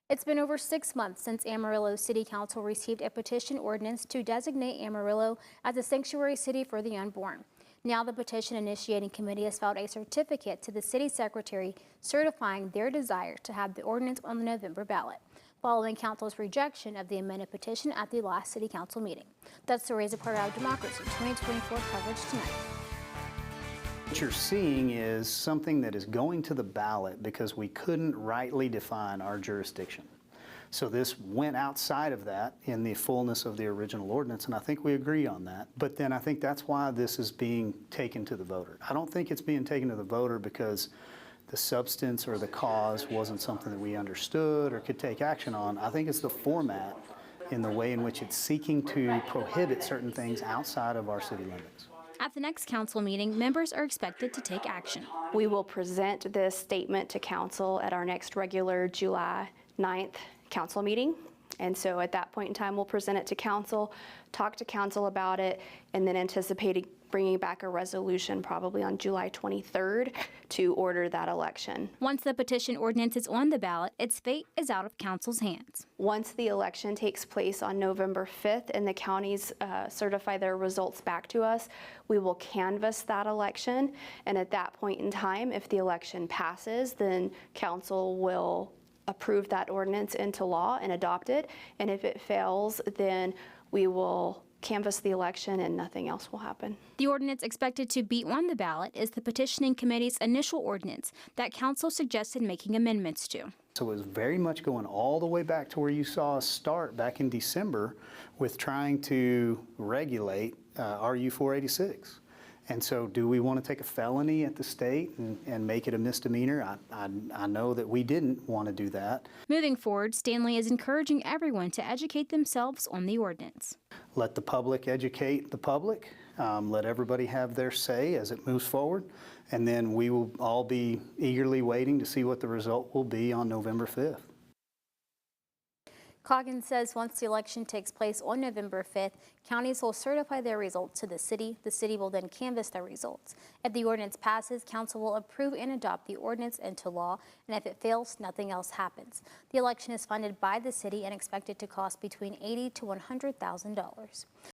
It's been over 6 months since Amarillo City Council received a petition ordinance to designate Amarillo as a sanctuary city for the unborn. Now the petition initiating committee has filed a certificate to the city secretary certifying their desire to have the ordinance on the November ballot, following council's rejection of the amended petition at the last city council meeting. That's the Raise a Part of Democracy 2024 coverage tonight. What you're seeing is something that is going to the ballot because we couldn't rightly define our jurisdiction. So this went outside of that in the fullness of the original ordinance, and I think we agree on that. But then I think that's why this is being taken to the voter. I don't think it's being taken to the voter because the substance or the cause wasn't something that we understood or could take action on. I think it's the format in the way in which it's seeking to prohibit certain things outside of our city limits. At the next council meeting, members are expected to take action. We will present this statement to council at our next regular July 9th council meeting. And so at that point in time, we'll present it to council, talk to council about it, and then anticipating bringing back a resolution probably on July 23rd to order that election. Once the petition ordinance is on the ballot, its fate is out of council's hands. Once the election takes place on November 5th and the counties certify their results back to us, we will canvass that election. And at that point in time, if the election passes, then council will approve that ordinance into law and adopt it. And if it fails, then we will canvass the election and nothing else will happen. The ordinance expected to be on the ballot is the petitioning committee's initial ordinance that council suggested making amendments to. So it was very much going all the way back to where you saw us start back in December with trying to regulate RU 486. And so do we want to take a felony at the state and make it a misdemeanor? I know that we didn't want to do that. Moving forward, Stanley is encouraging everyone to educate themselves on the ordinance. Let the public educate the public. Let everybody have their say as it moves forward. And then we will all be eagerly waiting to see what the result will be on November 5th. Coggins says once the election takes place on November 5th, counties will certify their results to the city. The city will then canvass their results. If the ordinance passes, council will approve and adopt the ordinance into law, and if it fails, nothing else happens. The election is funded by the city and expected to cost between $80,000 to $100,000.